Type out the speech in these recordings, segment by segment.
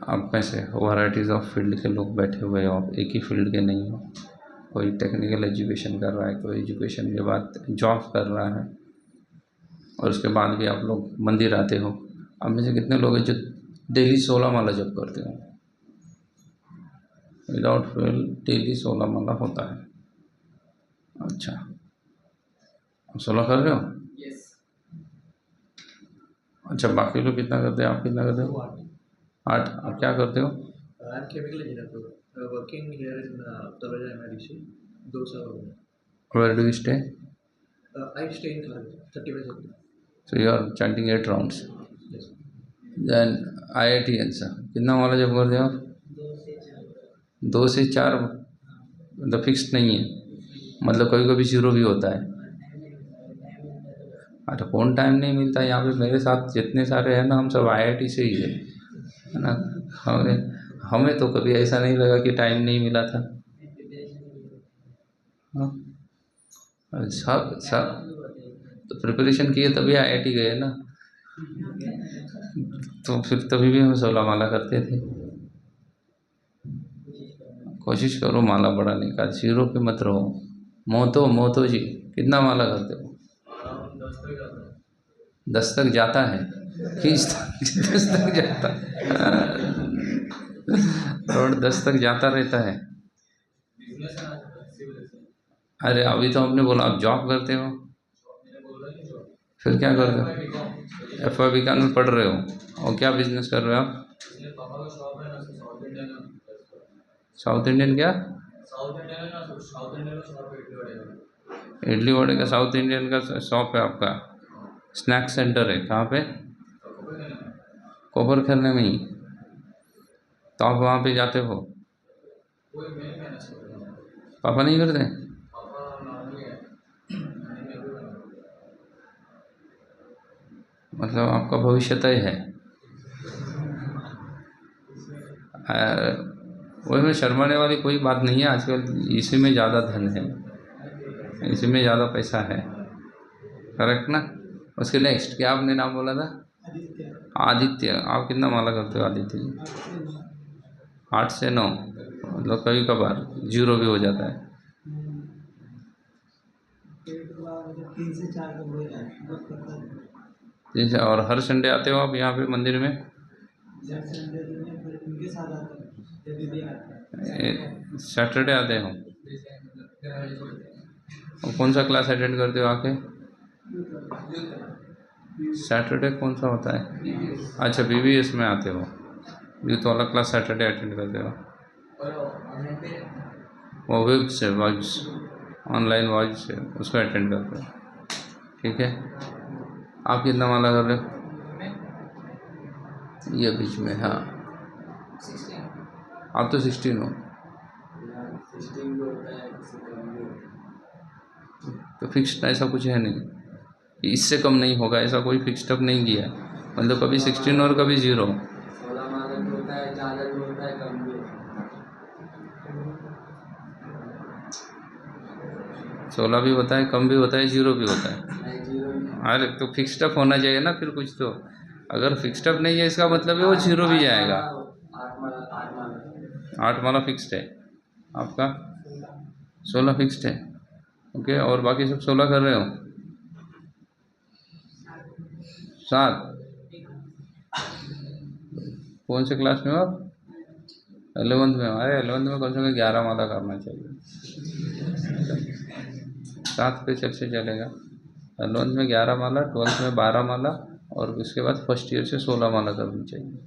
आप में से वैराइटीज़ ऑफ फील्ड के लोग बैठे हुए हो, आप एक ही फील्ड के नहीं हो। कोई टेक्निकल एजुकेशन कर रहा है, कोई एजुकेशन के बाद जॉब कर रहा है, और उसके बाद भी आप लोग मंदिर आते हो। आप में से कितने लोग हैं जो डेली 16 माला जप करते हो? विदाउट फेल डेली 16 माला होता है। अच्छा, आप 16 कर रहे हो? अच्छा, बाकी लोग कितना करते हैं, आप कितना करते हो? 8। आप क्या करते हो? I'm chemical engineer, working here in Taloja MIDC, 2 साल. Where do you stay? I stay in Kharagpur, 35 sector. So you are chanting 8 rounds. Yes. Then IIT answer कितना माला जप करते हो आप? 2 से 4। मतलब फिक्स्ड नहीं है, मतलब कभी कभी 0 भी होता है। अच्छा, कौन टाइम नहीं मिलता है? यहाँ पे मेरे साथ जितने सारे हैं ना, हम सब IIT से ही है ना। हमें हमें तो कभी ऐसा नहीं लगा कि टाइम नहीं मिला था। हाँ, सब तो प्रिपरेशन किए तभी IIT गए ना, तो फिर तभी भी हम 16 माला करते थे। कोशिश करो माला बढ़ाने का, 0 पे मत रहो। मोतो जी कितना माला करते हो? 10 तक जाता है, खींचता 10 तक जाता रोड 10 तक जाता रहता है। अरे अभी तो आपने बोला आप जॉब करते हो, फिर क्या करते हो? FYP का पढ़ रहे हो, और क्या बिजनेस कर रहे हो आप? साउथ इंडियन क्या? इडली वड़े का साउथ इंडियन का शॉप है आपका? स्नैक्स सेंटर है कहाँ पे? कोबर खेलने में ही? तो आप वहाँ पे जाते हो? पापा नहीं करते? मतलब आपका भविष्य तय है। वही में शर्माने वाली कोई बात नहीं है। आजकल इसी में ज़्यादा धन है, इसी में ज़्यादा पैसा है, करेक्ट ना? उसके नेक्स्ट क्या आपने नाम बोला था? आदित्य। आप कितना माला करते हो आदित्य जी? 8 से 9, मतलब कभी कभार 0 भी हो जाता है। 3 से। और हर संडे आते हो आप यहाँ पे मंदिर में? सैटरडे आते हो? और कौन सा क्लास अटेंड करते हो आके? सैटरडे कौन सा होता है? अच्छा, BBS में आते हो, यूथ वाला क्लास सैटरडे अटेंड करते हो। वो वेब से वॉइस, ऑनलाइन वॉइस से उसको अटेंड करते हो, ठीक है। आप कितना माला कर रहे हो? ये बीच में, हाँ। आप तो 16 हो, तो फिक्स्ड ऐसा कुछ है नहीं कि इससे कम नहीं होगा, ऐसा कोई फिक्स्ड अप नहीं किया, मतलब कभी 16 और कभी 0। 16 भी होता है, कम भी होता है, 0 भी होता है। अरे तो फिक्स्ड अप होना चाहिए ना फिर कुछ तो। अगर फिक्स्ड अप नहीं है इसका मतलब है वो 0 भी जाएगा। 8 माला फिक्स्ड है आपका? 16 फिक्स्ड है, ओके। और बाकी सब 16 कर रहे हो? 7। कौन से क्लास में हो आप? 11th में हो? अरे 11th में कम से कम 11 माला करना चाहिए, 7 पे कैसे चलेगा? 11th में 11 माला, 12th में 12 माला, और उसके बाद फर्स्ट ईयर से 16 माला करनी चाहिए।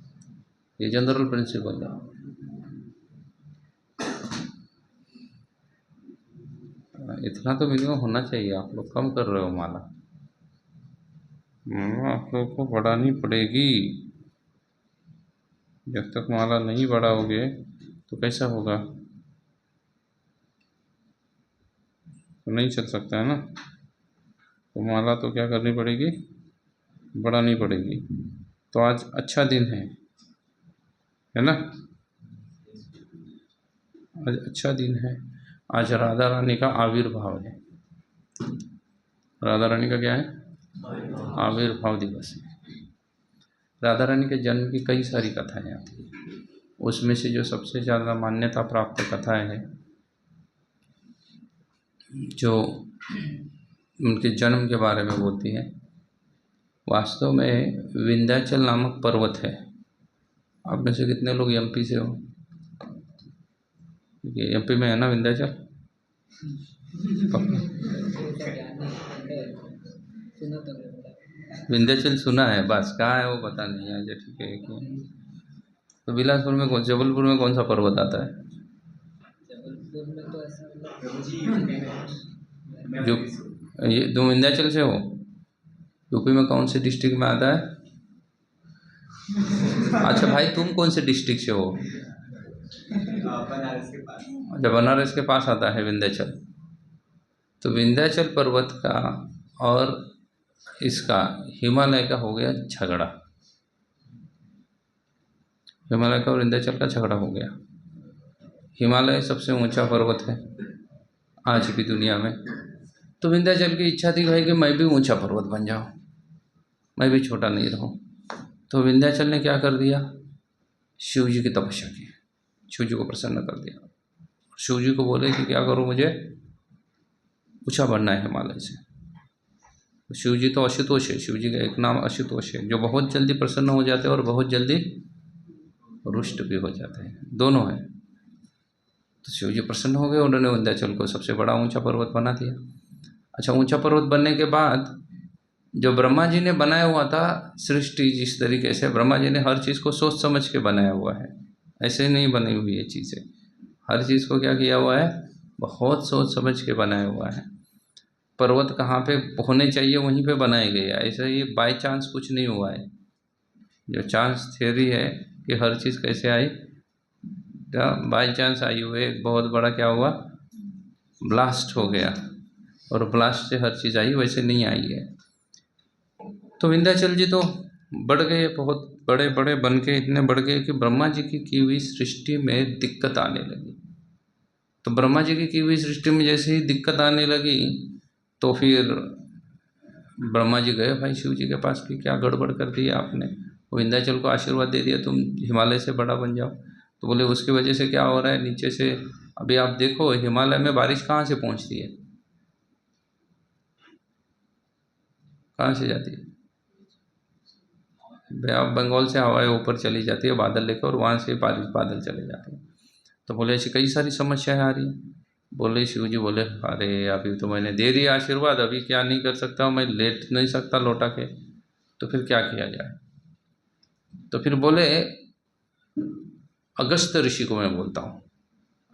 ये जनरल प्रिंसिपल है। इतना तो मिनिमम होना चाहिए। आप लोग कम कर रहे हो माला, आप लोग को बढ़ानी पड़ेगी। जब तक माला नहीं बढ़ाओगे तो कैसा होगा? तो नहीं चल सकता है ना। तो माला तो क्या करनी पड़ेगी? बढ़ानी पड़ेगी। तो आज अच्छा दिन है ना? आज अच्छा दिन है। आज राधा रानी का आविर्भाव है। राधा रानी का क्या है? आविर्भाव दिवस है। राधा रानी के जन्म की कई सारी कथाएं आती हैं। उसमें से जो सबसे ज़्यादा मान्यता प्राप्त कथाएं हैं, जो उनके जन्म के बारे में बोलती हैं, वास्तव में विंध्याचल नामक पर्वत है। आप में से कितने लोग एमपी से हो? एमपी में है ना विंध्याचल? विंध्याचल सुना है, बस कहाँ है वो पता नहीं है। अच्छा ठीक है। तो बिलासपुर में जबलपुर में कौन सा पर्वत आता है? जो ये तुम विंध्याचल से हो? यूपी में कौन से डिस्ट्रिक्ट में आता है? अच्छा भाई, तुम कौन से डिस्ट्रिक्ट से हो? बनारस के पास। अच्छा, बनारस के पास आता है विंध्याचल। तो विंध्याचल पर्वत का और इसका हिमालय का हो गया झगड़ा। हिमालय का और विंध्याचल का झगड़ा हो गया। हिमालय सबसे ऊंचा पर्वत है आज की दुनिया में। तो विंध्याचल की इच्छा थी भाई कि मैं भी ऊंचा पर्वत बन जाऊं, मैं भी छोटा नहीं रहूं। तो विंध्याचल ने क्या कर दिया? शिव जी की तपस्या की, शिव जी को प्रसन्न कर दिया। शिव जी को बोले कि क्या करो, मुझे ऊंचा बनना है हिमालय से। तो शिव जी तो आशुतोष है, शिव जी का एक नाम आशुतोष है, जो बहुत जल्दी प्रसन्न हो जाते हैं और बहुत जल्दी रुष्ट भी हो जाते हैं, दोनों हैं। तो शिव जी प्रसन्न हो गए, उन्होंने विंध्याचल को सबसे बड़ा ऊंचा पर्वत बना दिया। अच्छा, ऊंचा पर्वत बनने के बाद जो ब्रह्मा जी ने बनाया हुआ था सृष्टि, जिस तरीके से ब्रह्मा जी ने हर चीज़ को सोच समझ के बनाया हुआ है, ऐसे नहीं बनी हुई ये चीज़ें। हर चीज़ को क्या किया हुआ है? बहुत सोच समझ के बनाया हुआ है। पर्वत कहाँ पे होने चाहिए वहीं पे बनाए गए, ऐसा ही बाय चांस कुछ नहीं हुआ है। जो चांस थ्योरी है कि हर चीज़ कैसे आई, बाय चांस आई हुई है। बहुत बड़ा क्या हुआ? ब्लास्ट हो गया, और ब्लास्ट से हर चीज़ आई, वैसे नहीं आई है। तो विंध्याचल जी तो बढ़ गए, बहुत बड़े बड़े बन के इतने बढ़ गए कि ब्रह्मा जी की हुई सृष्टि में दिक्कत आने लगी। तो ब्रह्मा जी की हुई सृष्टि में जैसे ही दिक्कत आने लगी, तो फिर ब्रह्मा जी गए भाई शिव जी के पास कि क्या गड़बड़ कर दी आपने, विंध्याचल को आशीर्वाद दे दिया तुम हिमालय से बड़ा बन जाओ। तो बोले उसकी वजह से क्या हो रहा है, नीचे से अभी आप देखो हिमालय में बारिश कहाँ से पहुँचती है, कहाँ से जाती है? आप बंगाल से हवाएं ऊपर चली जाती है बादल लेकर, और वहाँ से बारिश बादल चले जाते हैं। तो बोले ऐसी कई सारी समस्याएं आ रही हैं। बोले शिव जी बोले अरे अभी तो मैंने दे दिया आशीर्वाद, अभी क्या नहीं कर सकता हूँ, मैं लेट नहीं सकता लौटा के, तो फिर क्या किया जाए? तो फिर बोले अगस्त ऋषि को मैं बोलता हूँ।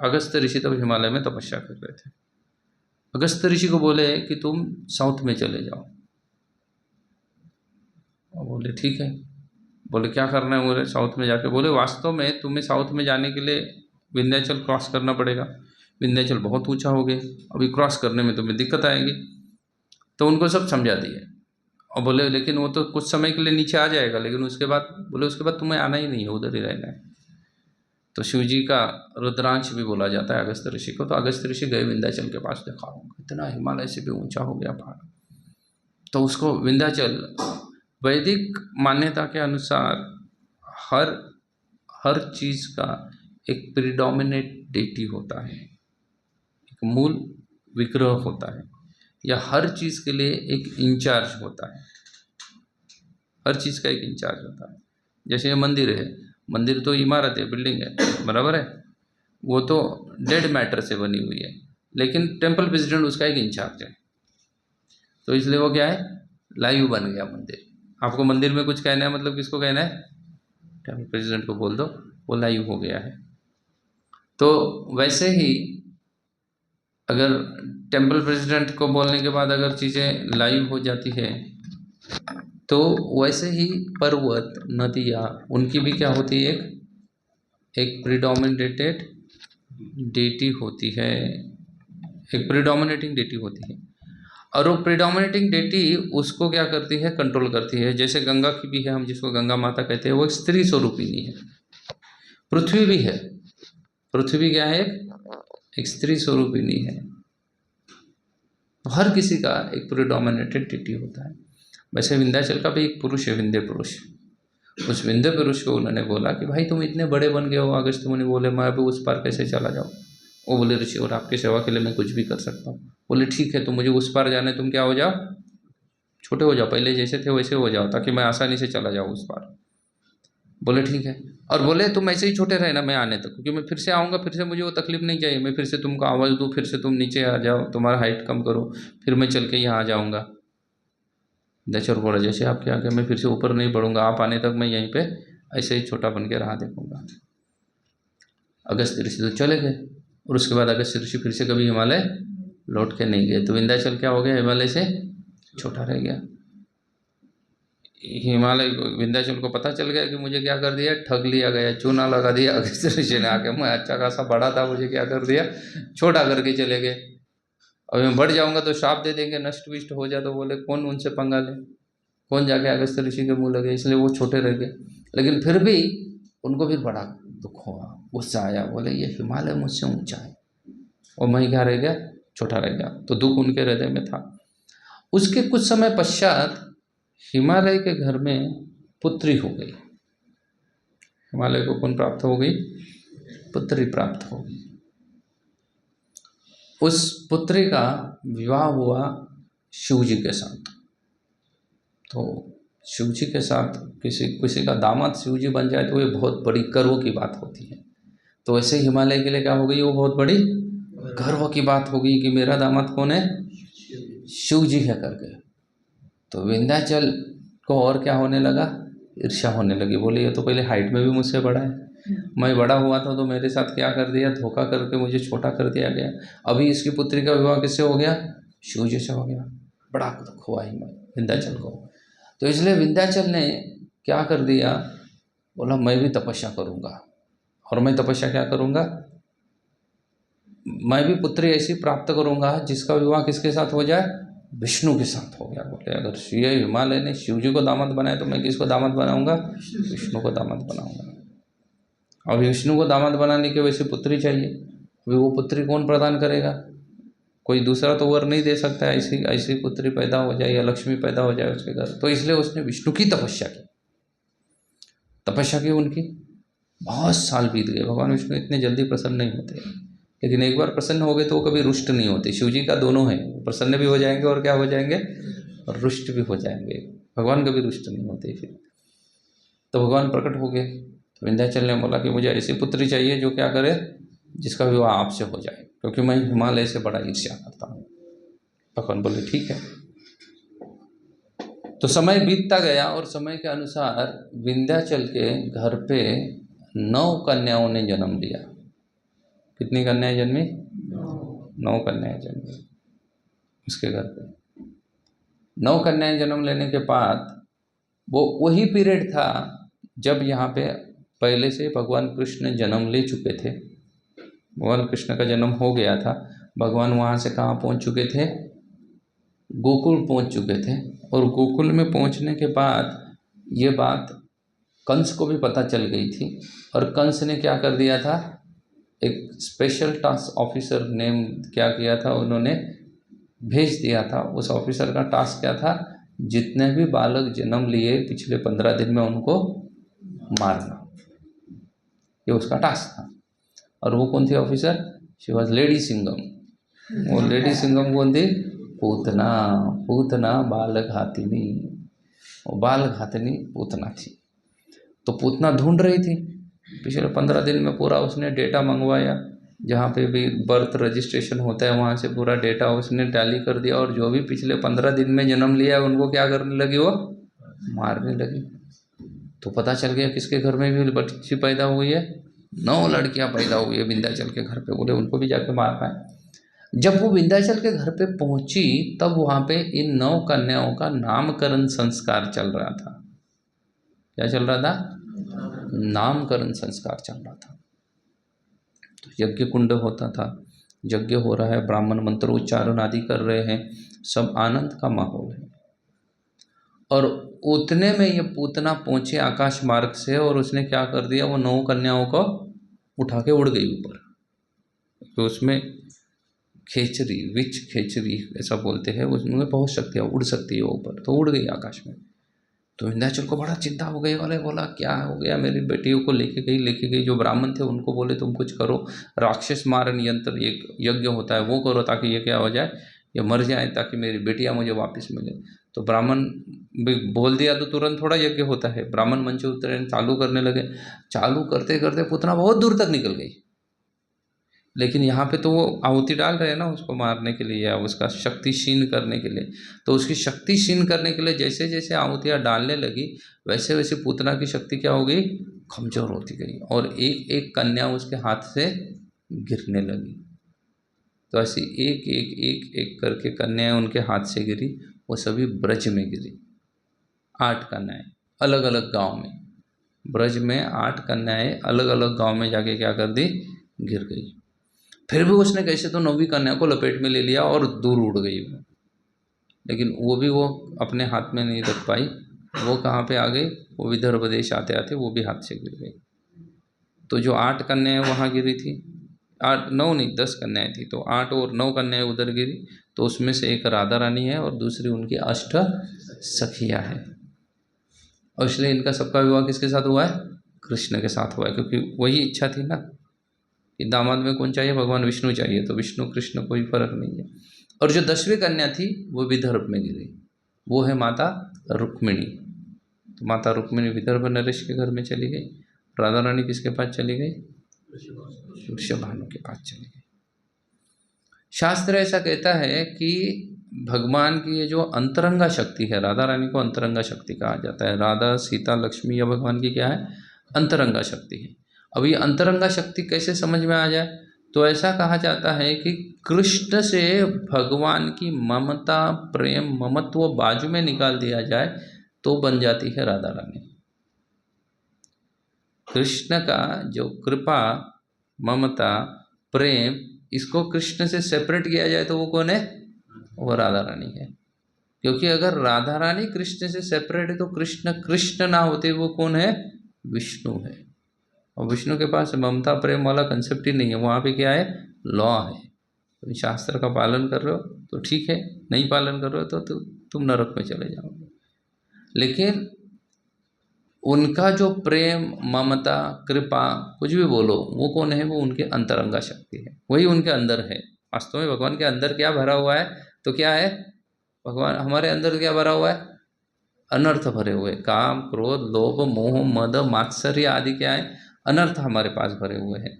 अगस्त ऋषि तब हिमालय में तपस्या कर रहे थे। अगस्त ऋषि को बोले कि तुम साउथ में चले जाओ। और बोले ठीक है। बोले क्या करना है? बोले साउथ में जाके, बोले वास्तव में तुम्हें साउथ में जाने के लिए विंध्याचल क्रॉस करना पड़ेगा, विंध्याचल बहुत ऊंचा हो गया, अभी क्रॉस करने में तुम्हें दिक्कत आएगी। तो उनको सब समझा दिए, और बोले लेकिन वो तो कुछ समय के लिए नीचे आ जाएगा, लेकिन उसके बाद बोले उसके बाद तुम्हें आना ही नहीं है, उधर ही रहना है। तो शिव जी का रुद्रांश भी बोला जाता है अगस्त ऋषि को। तो अगस्त ऋषि गए विंध्याचल के पास, देखा इतना हिमालय से भी ऊंचा हो गया पहाड़। तो उसको विंध्याचल वैदिक मान्यता के अनुसार हर हर चीज़ का एक प्रीडोमिनेट डेटी होता है, एक मूल विग्रह होता है, या हर चीज़ के लिए एक इंचार्ज होता है। हर चीज़ का एक इंचार्ज होता है। जैसे ये मंदिर है, मंदिर तो इमारत है, बिल्डिंग है, बराबर है, वो तो डेड मैटर से बनी हुई है, लेकिन टेम्पल प्रेसिडेंट उसका एक इंचार्ज है। तो इसलिए वो क्या है, लाइव बन गया मंदिर। आपको मंदिर में कुछ कहना है, मतलब किसको कहना है? टेम्पल प्रेसिडेंट को बोल दो, वो लाइव हो गया है। तो वैसे ही अगर टेम्पल प्रेसिडेंट को बोलने के बाद अगर चीज़ें लाइव हो जाती है, तो वैसे ही पर्वत नदियाँ उनकी भी क्या होती है, एक प्रीडोमिनेटेड डेटी होती है, एक प्रीडोमिनेटिंग डेटी होती है। और वो प्रीडोमिनेटिंग डेटी उसको क्या करती है, कंट्रोल करती है। जैसे गंगा की भी है, हम जिसको गंगा माता कहते हैं, वो एक स्त्री स्वरूपिणी है। पृथ्वी भी है, पृथ्वी क्या है, एक स्त्री स्वरूपिणी है। हर किसी का एक प्रीडोमिनेटेड डेटी होता है। वैसे विंध्याचल का भी एक पुरुष है, विंध्य पुरुष, उस विंध्य पुरुष को उन्होंने बोला कि भाई तुम इतने बड़े बन गए हो। अगस्त्य मुनि बोले मैं अभी उस पार कैसे चला जाऊँ। वो बोले ऋषि और आपकी सेवा के लिए मैं कुछ भी कर सकता हूँ। बोले ठीक है, तुम मुझे उस पार जाने, तुम क्या हो जाओ, छोटे हो जाओ, पहले जैसे थे वैसे हो जाओ, ताकि मैं आसानी से चला जाऊँ उस पार। बोले ठीक है। और बोले तुम ऐसे ही छोटे रहे ना मैं आने तक, क्योंकि मैं फिर से आऊँगा, फिर से मुझे वो तकलीफ नहीं चाहिए, मैं फिर से तुमको आवाज़ दूँ, फिर से तुम नीचे आ जाओ, तुम्हारा हाइट कम करो, फिर मैं चल के यहाँ आ जाऊँगा। दशर बोला जैसे आपके आगे, मैं फिर से ऊपर नहीं बढ़ूंगा, आप आने तक मैं यहीं पे ऐसे ही छोटा बन के रहा देखूंगा। अगस्त्य ऋषि तो चले गए, और उसके बाद अगस्त्य ऋषि फिर से कभी हिमालय लौट के नहीं गए। तो विंध्याचल क्या हो गया, हिमालय से छोटा रह गया। हिमालय विंध्याचल को पता चल गया कि मुझे क्या कर दिया, ठग लिया गया, चूना लगा दिया अगस्त्य ऋषि ने आके। मैं अच्छा खासा बड़ा था, मुझे क्या कर दिया, छोटा करके चले गए। अब मैं बढ़ जाऊंगा तो श्राप दे देंगे, नष्ट विष्ट हो जाए तो बोले कौन उनसे पंगा ले, कौन जाके अगस्त्य ऋषि के मुँह लगे, इसलिए वो छोटे रह गए। लेकिन फिर भी उनको भी बड़ा दुख हुआ, गुस्सा आया, बोले ये हिमालय मुझसे ऊंचा है और मैं क्या रह गया, छोटा रह गया। तो दुख उनके हृदय में था। उसके कुछ समय पश्चात हिमालय के घर में पुत्री हो गई। हिमालय को कौन प्राप्त हो गई, पुत्री प्राप्त हो गई। उस पुत्री का विवाह हुआ शिव जी के साथ। तो शिव जी के साथ किसी का दामाद शिव जी बन जाए तो ये बहुत बड़ी गर्व की बात होती है। तो ऐसे हिमालय के लिए क्या हो गई, वो बहुत बड़ी गर्व की बात हो गई कि मेरा दामाद कौन है, शिव जी है करके। तो विंध्याचल को और क्या होने लगा, ईर्ष्या होने लगी। बोले ये तो पहले हाइट में भी मुझसे बड़ा है, मैं बड़ा हुआ था तो मेरे साथ क्या कर दिया, धोखा करके मुझे छोटा कर दिया गया। अभी इसकी पुत्री का विवाह किससे हो गया, शिव जी से हो गया। बड़ा दुख हुआ विंध्याचल को। तो इसलिए विंध्याचल ने क्या कर दिया, बोला मैं भी तपस्या करूंगा। और मैं तपस्या क्या करूंगा, मैं भी पुत्री ऐसी प्राप्त करूंगा जिसका विवाह किसके साथ हो जाए, विष्णु के साथ हो गया। बोले अगर ये हिमालय ने शिव जी को दामाद बनाया तो मैं किसको दामाद बनाऊंगा, विष्णु को दामाद बनाऊंगा। और विष्णु को दामाद बनाने के वैसे पुत्री चाहिए, अभी वो पुत्री कौन प्रदान करेगा, कोई दूसरा तो वर नहीं दे सकता। ऐसी ऐसी पुत्री पैदा हो जाए या लक्ष्मी पैदा हो जाए उसके घर। तो इसलिए उसने विष्णु की तपस्या की। तपस्या की उनकी, बहुत साल बीत गए। भगवान विष्णु इतने जल्दी प्रसन्न नहीं होते, लेकिन एक बार प्रसन्न हो गए तो वो कभी रुष्ट नहीं होते। शिव जी का दोनों है, प्रसन्न भी हो जाएंगे और क्या हो जाएंगे, और रुष्ट भी हो जाएंगे। भगवान कभी रुष्ट नहीं होते। फिर तो भगवान प्रकट हो गए। तो विंध्याचल ने बोला कि मुझे ऐसी पुत्री चाहिए जो क्या करे, जिसका विवाह आपसे हो जाए, क्योंकि मैं हिमालय से बड़ा ईर्ष्या करता हूँ। भगवान बोले ठीक है। तो समय बीतता गया और समय के अनुसार विंध्याचल के घर पे 9 कन्याओं ने जन्म लिया। कितनी कन्याएं जन्मी, 9 कन्याएं जन्मी उसके घर पे। 9 कन्याएं जन्म लेने के बाद वो वही पीरियड था जब यहाँ पे पहले से भगवान कृष्ण जन्म ले चुके थे। भगवान कृष्ण का जन्म हो गया था। भगवान वहाँ से कहाँ पहुँच चुके थे, गोकुल पहुँच चुके थे। और गोकुल में पहुँचने के बाद ये बात कंस को भी पता चल गई थी। और कंस ने क्या कर दिया था, एक स्पेशल टास्क ऑफिसर नेम क्या किया था, उन्होंने भेज दिया था। उस ऑफिसर का टास्क क्या था, जितने भी बालक जन्म लिए पिछले 15 दिन में उनको मारना, ये उसका टास्क था। और वो कौन थी officer, she was lady Singham. वो लेडी सिंघम कौन थी, पूतना। पूतना बाल घातिनी, वो बाल घातिनी पूतना थी। तो पूतना ढूंढ रही थी पिछले 15 दिन में। पूरा उसने डेटा मंगवाया, जहाँ पे भी बर्थ रजिस्ट्रेशन होता है वहाँ से पूरा डेटा उसने टैली कर दिया। और जो भी पिछले 15 दिन में जन्म लिया उनको क्या करने लगी, वो मारने लगी। तो पता चल गया किसके घर में भी बच्ची पैदा हुई है, 9 लड़कियां पैदा हुई है विंध्याचल के घर पे। बोले उनको भी जाके मारना है। जब वो विंध्याचल के घर पे पहुंची तब वहाँ पे इन 9 कन्याओं का नामकरण संस्कार चल रहा था। क्या चल रहा था, नामकरण संस्कार चल रहा था। तो यज्ञ कुंड होता था, यज्ञ हो रहा है, ब्राह्मण मंत्र उच्चारण आदि कर रहे हैं, सब आनंद का माहौल है। और उतने में ये पूतना पहुंचे आकाश मार्ग से, और उसने क्या कर दिया, वो 9 कन्याओं को उठा के उड़ गई ऊपर। तो उसमें खेचरी, विच खेचरी ऐसा बोलते हैं, उसमें बहुत शक्ति है, उड़ सकती है ऊपर। तो उड़ गई आकाश में। तो विंध्याचल को बड़ा चिंता हो गई, वाले बोला क्या हो गया, मेरी बेटियों को लेके गई। जो ब्राह्मण थे उनको बोले तुम कुछ करो, राक्षस मारन यंत्र एक यज्ञ होता है वो करो, ताकि ये क्या हो जाए, ये मर जाए, ताकि मेरी बेटियां मुझे वापस मिले। तो ब्राह्मण भी बोल दिया तो तुरंत थोड़ा यज्ञ होता है। ब्राह्मण मंच उतरे, चालू करने लगे। चालू करते करते पुतना बहुत दूर तक निकल गई, लेकिन यहाँ पे तो वो आहुति डाल रहे हैं ना उसको मारने के लिए या उसका शक्ति क्षीण करने के लिए। तो उसकी शक्ति क्षीण करने के लिए जैसे जैसे आहुतियाँ डालने लगी, वैसे वैसे पूतना की शक्ति क्या हो गई, कमजोर होती गई, और एक एक कन्या उसके हाथ से गिरने लगी। तो ऐसी एक एक एक एक करके कन्याएं उनके हाथ से गिरी। वो सभी ब्रज में गिरी, 8 कन्याएं अलग अलग गांव में। ब्रज में 8 कन्याएं अलग अलग गांव में जाके क्या कर दी, गिर गई। फिर भी उसने कैसे तो 9वीं कन्या को लपेट में ले लिया और दूर उड़ गई वो, लेकिन वो भी वो अपने हाथ में नहीं रख पाई। वो कहाँ पे आ गई, वो विदर्भ देश आते आते वो भी हाथ से गिर गई। तो जो 8 कन्याएं वहाँ गिरी थी, 8 9 नहीं 10 कन्याएं थी, तो 8 और 9 कन्याएं उधर गिरी। तो उसमें से एक राधा रानी है और दूसरी उनकी 8 सखियाँ हैं। और इसलिए इनका सबका विवाह किसके साथ हुआ है, कृष्ण के साथ हुआ है, क्योंकि वही इच्छा थी ना कि दामाद में कौन चाहिए, भगवान विष्णु चाहिए, तो विष्णु कृष्ण कोई फर्क नहीं है। और जो 10वीं कन्या थी वो विदर्भ में गिरी, वो है माता रुक्मिणी। तो माता रुक्मिणी विदर्भ नरेश के घर में चली गई। राधा रानी किसके पास चली गई, वृषभानु के पास चली गई। शास्त्र ऐसा कहता है कि भगवान की ये जो अंतरंगा शक्ति है, राधा रानी को अंतरंगा शक्ति कहा जाता है। राधा सीता लक्ष्मी या भगवान की क्या है, अंतरंगा शक्ति है। अब ये अंतरंगा शक्ति कैसे समझ में आ जाए, तो ऐसा कहा जाता है कि कृष्ण से भगवान की ममता प्रेम ममत्व बाजू में निकाल दिया जाए तो बन जाती है राधा रानी। कृष्ण का जो कृपा ममता प्रेम, इसको कृष्ण से सेपरेट किया जाए तो वो कौन है, वो राधा रानी है। क्योंकि अगर राधा रानी कृष्ण से सेपरेट है तो कृष्ण कृष्ण ना होते वो कौन है, विष्णु है। और विष्णु के पास ममता प्रेम वाला कंसेप्ट ही नहीं है। वहाँ पे क्या है, लॉ है। तुम शास्त्र का पालन कर रहे हो तो ठीक है, नहीं पालन कर रहे हो तो तुम नरक में चले जाओगे। लेकिन उनका जो प्रेम ममता कृपा कुछ भी बोलो, वो कौन है, वो उनके अंतरंगा शक्ति है, वही उनके अंदर है। वास्तव में भगवान के अंदर क्या भरा हुआ है, तो क्या है, भगवान हमारे अंदर क्या भरा हुआ है, अनर्थ भरे हुए, काम क्रोध लोभ मोह मद मात्सर्य आदि क्या है, अनर्थ हमारे पास भरे हुए हैं।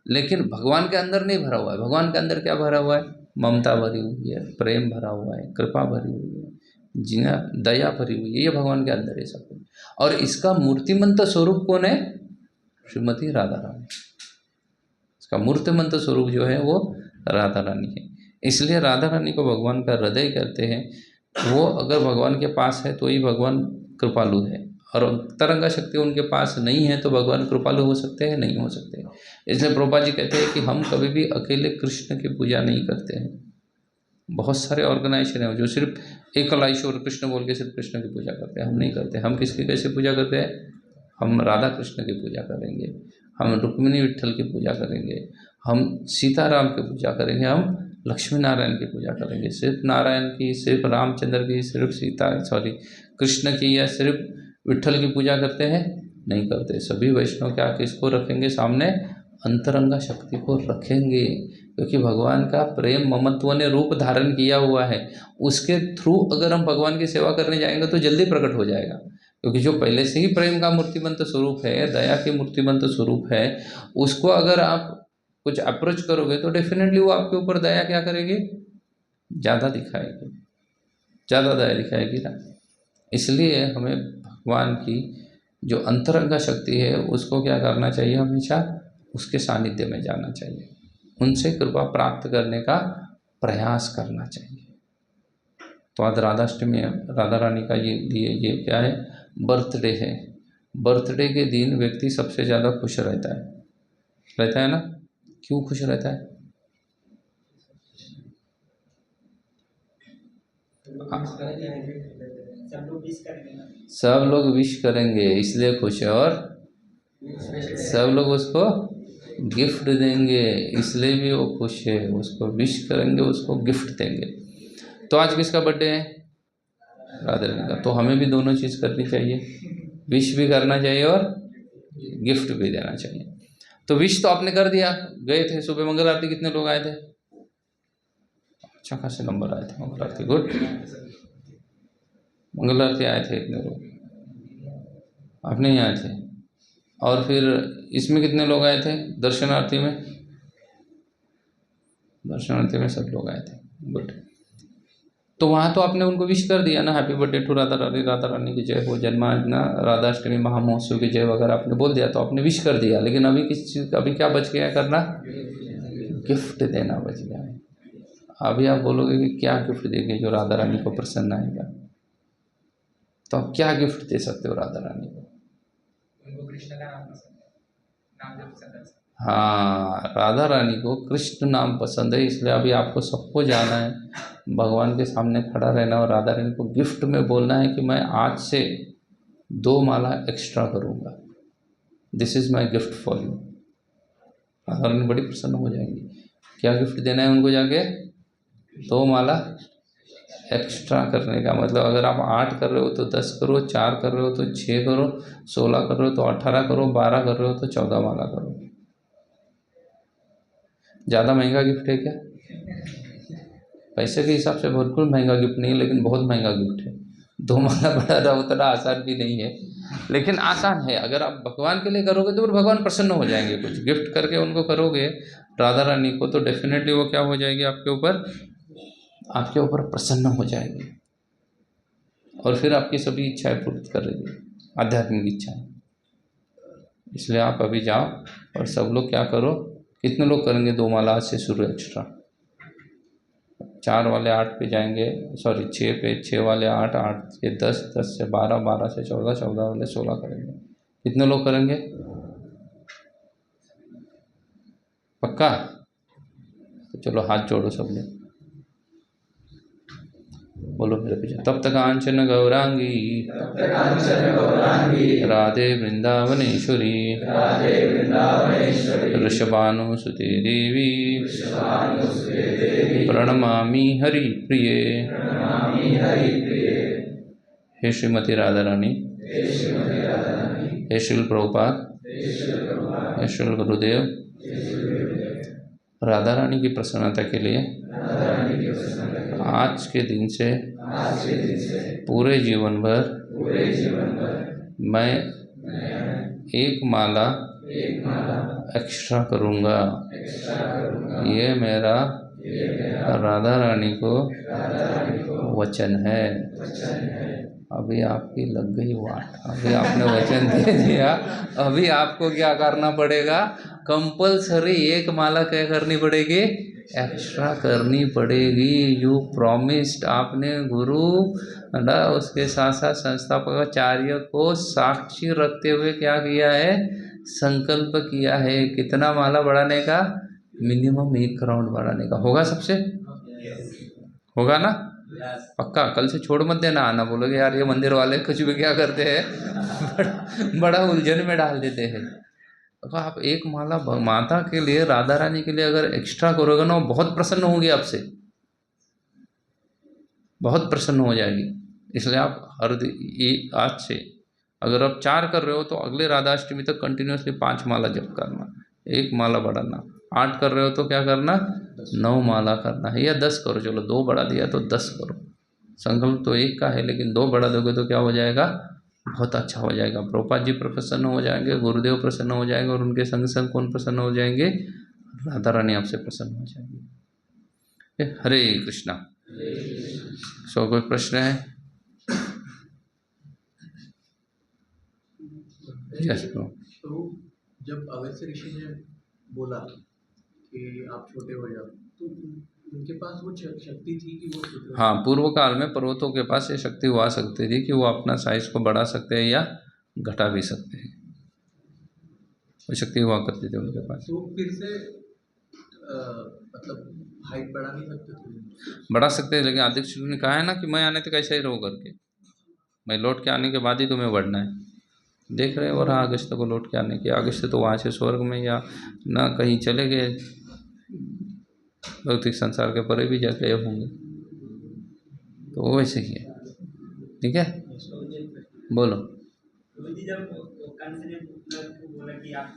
लेकिन भगवान के अंदर नहीं भरा हुआ है। भगवान के अंदर क्या भरा हुआ है, ममता भरी हुई है, प्रेम भरा हुआ है, कृपा भरी हुई है, जिना दया भरी हुई है, ये भगवान के अंदर है सब कुछ। और इसका मूर्तिमंत स्वरूप कौन है, श्रीमती राधा रानी। इसका मूर्तिमंत स्वरूप जो है वो राधा रानी है। इसलिए राधा रानी को भगवान का हृदय कहते हैं। वो अगर भगवान के पास है तो ही भगवान कृपालु है, और अंतरंगा शक्ति उनके पास नहीं है तो भगवान कृपालु हो सकते हैं, नहीं हो सकते। इसलिए प्रभुपाद जी कहते हैं कि हम कभी भी अकेले कृष्ण की पूजा नहीं करते हैं। बहुत सारे ऑर्गेनाइजेशन है जो सिर्फ एकल ईश्वर कृष्ण बोल के सिर्फ कृष्ण की पूजा करते हैं, हम नहीं करते। हम किसकी कैसे पूजा करते हैं, हम राधा कृष्ण की पूजा करेंगे, हम रुक्मिणी विट्ठल की पूजा करेंगे, हम सीताराम की पूजा करेंगे, हम लक्ष्मी नारायण की पूजा करेंगे। सिर्फ नारायण की, सिर्फ रामचंद्र की, सिर्फ कृष्ण की या सिर्फ विट्ठल की पूजा करते हैं, नहीं करते। सभी वैष्णव क्या किसको रखेंगे सामने, अंतरंगा शक्ति को रखेंगे। क्योंकि भगवान का प्रेम ममत्व ने रूप धारण किया हुआ है, उसके थ्रू अगर हम भगवान की सेवा करने जाएंगे तो जल्दी प्रकट हो जाएगा। क्योंकि जो पहले से ही प्रेम का मूर्तिमंत स्वरूप है, दया की मूर्तिमंत स्वरूप है, उसको अगर आप कुछ अप्रोच करोगे तो डेफिनेटली वो आपके ऊपर दया क्या करेगी, ज़्यादा दिखाएगी, ज़्यादा दया दिखाएगी ना। इसलिए हमें भगवान की जो अंतरंगा शक्ति है उसको क्या करना चाहिए, हमेशा उसके सानिध्य में जाना चाहिए, उनसे कृपा प्राप्त करने का प्रयास करना चाहिए। तो आज राधाष्टमी है, राधा रानी का ये क्या है, बर्थडे है। बर्थडे के दिन व्यक्ति सबसे ज़्यादा खुश रहता है ना। क्यों खुश रहता है, सब लोग विश करेंगे इसलिए खुश है, और सब लोग उसको गिफ्ट देंगे इसलिए भी वो खुश है। उसको विश करेंगे, उसको गिफ्ट देंगे। तो आज किसका बर्थडे है, राधा रानी का। तो हमें भी दोनों चीज़ करनी चाहिए, विश भी करना चाहिए और गिफ्ट भी देना चाहिए। तो विश तो आपने कर दिया, गए थे सुबह मंगल आरती, कितने लोग आए थे? अच्छा खासे नंबर आए थे मंगल आरती, गुड। मंगल आरती आए थे इतने लोग, आप नहीं आए थे। और फिर इसमें कितने लोग आए थे दर्शनार्थी में? दर्शनार्थी में सब लोग आए थे, गुड। तो वहाँ तो आपने उनको विश कर दिया ना, happy birthday to Radha Rani, Radha Rani की जय हो, जन्माष्टमी राधाष्टमी महामहोत्सव की जय वगैरह आपने बोल दिया, तो आपने विश कर दिया। लेकिन अभी किस चीज़, अभी क्या बच गया करना? गिफ्ट देना बच गया है। अभी आप बोलोगे कि क्या गिफ्ट देंगे जो राधा रानी को प्रसन्न आएगा, तो आप क्या गिफ्ट दे सकते हो राधा रानी को? उनको कृष्ण का नाम पसंद है, नाम जब पसंद है। हाँ, राधा रानी को कृष्ण नाम पसंद है, इसलिए अभी आपको सबको जाना है, भगवान के सामने खड़ा रहना और राधा रानी को गिफ्ट में बोलना है कि मैं आज से 2 माला एक्स्ट्रा करूँगा, this is my gift for you. Radha Rani बड़ी प्रसन्न हो जाएंगी। क्या गिफ्ट देना है उनको जाके? 2 माला एक्स्ट्रा करने का मतलब, अगर आप 8 कर रहे हो तो 10 करो, 4 कर रहे हो तो 6 करो, 16 कर रहे हो तो 18 करो, 12 कर रहे हो तो 14 माला करो। ज़्यादा महंगा गिफ्ट है क्या? पैसे के हिसाब से बिल्कुल महंगा गिफ्ट नहीं है, लेकिन बहुत महंगा गिफ्ट है। 2 माला बढ़ाना उतना आसान भी नहीं है, लेकिन आसान है। अगर आप भगवान के लिए करोगे तो फिर भगवान प्रसन्न हो जाएंगे। कुछ गिफ्ट करके उनको करोगे राधा रानी को, तो डेफिनेटली वो क्या हो जाएगी आपके ऊपर प्रसन्न हो जाएगी, और फिर आपकी सभी इच्छाएं पूरी करेगी, आध्यात्मिक इच्छाएं। इसलिए आप अभी जाओ और सब लोग क्या करो, कितने लोग करेंगे 2 माला आज से शुरू एक्स्ट्रा? 4 वाले 8 पे जाएंगे, सॉरी 6 पे, 6 वाले 8, 8 से 10, 10 से 12, 12 से 14, 14 वाले 16 करेंगे। कितने लोग करेंगे? पक्का? तो चलो हाथ जोड़ो सब लोग, बोलो मेरे पीछे। तब तक कांचन गौरांगी राधे वृंदावनेश्वरी ऋषभानुसुते देवी प्रणमामि हरिप्रिये। हे श्रीमती राधा रानी, हे श्रील प्रभुपाद, हे श्रील गुरुदेव, राधा रानी की प्रसन्नता के लिए आज के दिन से पूरे जीवन भर मैं 1 माला एक्स्ट्रा करूँगा। ये मेरा राधा रानी को वचन है। अभी आपकी लग गई वाट, अभी आपने वचन दे दिया, अभी आपको क्या करना पड़ेगा? कंपल्सरी 1 माला क्या करनी पड़ेगी? एक्स्ट्रा करनी पड़ेगी। यू प्रॉमिस्ड, आपने गुरु ना उसके साथ साथ संस्थापकाचार्य को साक्षी रखते हुए क्या किया है? संकल्प किया है। कितना माला बढ़ाने का? मिनिमम 1 राउंड बढ़ाने का। होगा सबसे? होगा ना? पक्का? कल से छोड़ मत देना आना, बोलोगे यार ये मंदिर वाले कुछ भी क्या करते हैं, बड़ा उलझन में डाल देते हैं। तो आप 1 माला माता के लिए, राधा रानी के लिए अगर एक्स्ट्रा करोगे ना, बहुत प्रसन्न होगी आपसे, बहुत प्रसन्न हो जाएगी। इसलिए आप आज से अगर आप 4 कर रहे हो तो अगले राधाष्टमी तक कंटिन्यूसली 5 माला जप करना, 1 माला बढ़ाना। 8 कर रहे हो तो क्या करना? 9 माला करना है, या 10 करो, चलो 2 बढ़ा दिया तो 10 करो। संकल्प तो 1 का है, लेकिन 2 बढ़ा दोगे तो क्या हो जाएगा? बहुत अच्छा हो जाएगा। प्रभुपाद जी प्रसन्न हो जाएंगे, गुरुदेव प्रसन्न हो जाएंगे, और उनके संग संग कौन प्रसन्न हो जाएंगे? राधा रानी आपसे प्रसन्न हो जाएंगे। हरे कृष्णा। सो कोई प्रश्न है? Yes bro. तो जब अगस्त्य ऋषि ने बोला कि आप छोटे हो जाओ, तो उनके पास वो शक्ति थी कि वो छोटे? हाँ, पूर्व काल में पर्वतों के पास ये शक्ति हुआ सकती थी कि वो अपना साइज को बढ़ा सकते हैं या घटा भी सकते हैं, वो शक्ति हुआ करती थी उनके पास। तो फिर से मतलब हाइट बढ़ा नहीं सकते थे? बढ़ा सकते हैं, लेकिन आदित्य श्री ने कहा है ना कि मैं आने तक ऐसा ही रहूँ करके, मैं लौट के आने के बाद ही तुम्हें बढ़ना है। देख रहे हो रहा अगस्त्य को लौट के आने की, अगस्त्य तो वहाँ से स्वर्ग में या ना कहीं चले गए, भौतिक संसार के परे भी जा गए होंगे, तो वो वैसे ही है। ठीक है, बोलो। गुरुजी जब कंस ने बोला कि आप,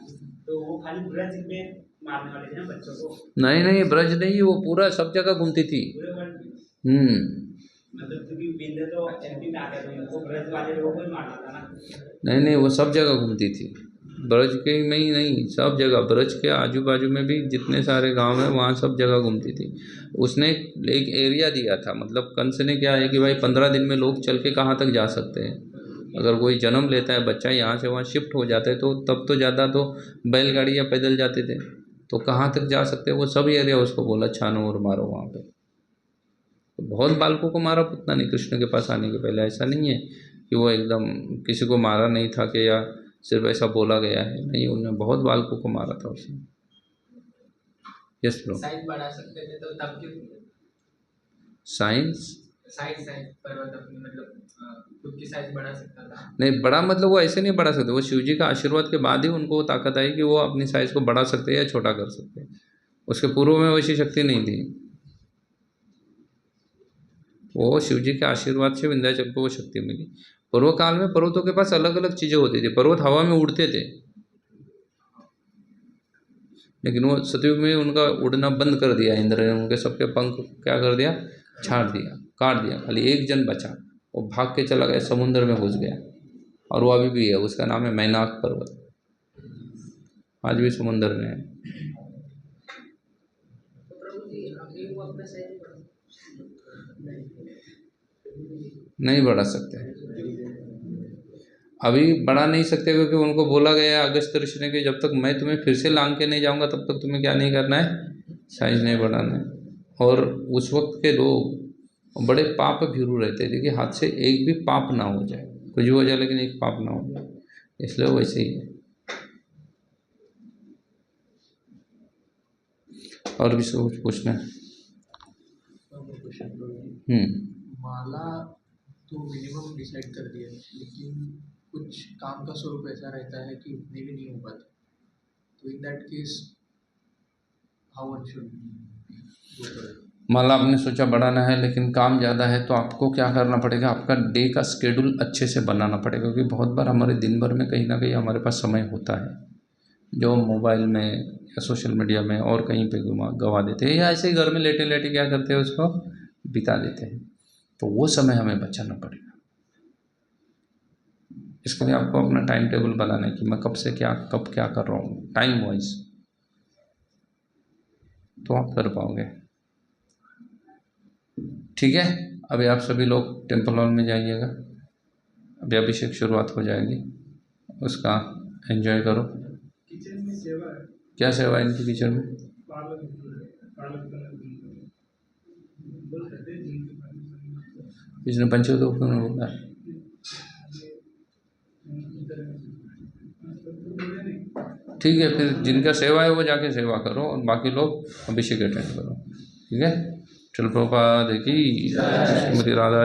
तो वो खाली ब्रज में मारने वाले थे ना बच्चों को? नहीं नहीं, ब्रज नहीं, वो पूरा सब जगह घूमती थी। पूरे वर्ल्ड में? मतलब क्योंकि विंध्य तो एमपी में आ गया, तो उनको ब्रज वाले लोगों को ही मारना था ना। नहीं नहीं, वो सब जगह घूमती थी, ब्रज के में ही नहीं, सब जगह, ब्रज के आजू बाजू में भी जितने सारे गांव हैं वहाँ सब जगह घूमती थी। उसने एक एरिया दिया था, मतलब कंस ने क्या है कि भाई 15 दिन में लोग चल के कहाँ तक जा सकते हैं। अगर कोई जन्म लेता है बच्चा, यहाँ से वहाँ शिफ्ट हो जाता है, तो तब तो ज़्यादा तो बैलगाड़ी या पैदल जाते थे, तो कहाँ तक जा सकते हैं वो सब एरिया उसको बोला छानो और मारो वहाँ पे। तो बहुत बालकों को मारा पुतना ने कृष्ण के पास आने के पहले। ऐसा नहीं है कि वो एकदम किसी को मारा नहीं था कि या सिर्फ ऐसा बोला गया है, नहीं, उन्होंने बहुत बालकों को मारा था उसने। Yes bro. साइज बढ़ा सकते थे तो तब क्यों? साइंस साइज पर्वत अपनी मतलब खुद की साइज बढ़ा सकता था। नहीं बड़ा, मतलब वो ऐसे नहीं बढ़ा सकते, वो शिव जी का आशीर्वाद के बाद ही उनको वो ताकत आई कि वो अपनी साइज को बढ़ा सकते हैं या छोटा कर सकते हैं। उसके पूर्व में वैसी शक्ति नहीं थी। वो शिव जी के आशीर्वाद से विंध्याचल को वो शक्ति मिली। पूर्व काल में पर्वतों के पास अलग अलग चीज़ें होती थी, पर्वत हवा में उड़ते थे, लेकिन वो सतयुग में उनका उड़ना बंद कर दिया इंद्र ने, उनके सबके पंख क्या कर दिया, छाड़ दिया, काट दिया। खाली एक जन बचा, वो भाग के चला गया, समुद्र में घुस गया, और वो अभी भी है, उसका नाम है मैनाक पर्वत, आज भी समुद्र में है। नहीं बढ़ा सकते, अभी बढ़ा नहीं सकते, क्योंकि उनको बोला गया है अगस्त्य ऋषि ने कि जब तक मैं तुम्हें फिर से लांग के नहीं जाऊंगा तब तक तुम्हें क्या नहीं करना है, साइज नहीं बढ़ाना है। और उस वक्त के लोग बड़े पाप भीरू रहते थे कि हाथ से एक भी पाप ना हो जाए, कुछ भी हो जाए लेकिन एक पाप ना हो जाए, इसलिए वैसे ही है। और भी कुछ पूछना है? माला तो मिनिमम डिसाइड कर दिया, लेकिन कुछ काम का स्वरूप ऐसा रहता है कि उतने भी नहीं हो पाते, तो in that case how one should go for it? माला आपने सोचा बढ़ाना है, लेकिन काम ज़्यादा है, तो आपको क्या करना पड़ेगा, आपका डे का स्केड्यूल अच्छे से बनाना पड़ेगा, क्योंकि बहुत बार हमारे दिन भर में कहीं ना कहीं हमारे पास समय होता है जो मोबाइल में या सोशल मीडिया में और कहीं पे गवा देते हैं, या ऐसे ही घर में लेटे लेटे क्या करते हैं उसको बिता देते हैं। तो वो समय हमें बचाना पड़ेगा। इसके लिए आपको अपना टाइम टेबल बनाना है कि मैं कब से क्या, कब क्या कर रहा हूँ, टाइम वाइज, तो आप कर पाओगे। ठीक है, अभी आप सभी लोग टेम्पल हॉल में जाइएगा, अभी अभिषेक शुरुआत हो जाएगी, उसका एंजॉय करो। किचन में सेवा है। क्या सेवा है इनकी किचन में? पालक इसने पंचोदोप क्यों नहीं बोला? ठीक है, फिर जिनका सेवा है वो जाके सेवा करो और बाकी लोग अभिषेक अटेंड करो। ठीक है, चल प्रभुपाद की श्रीमती राधा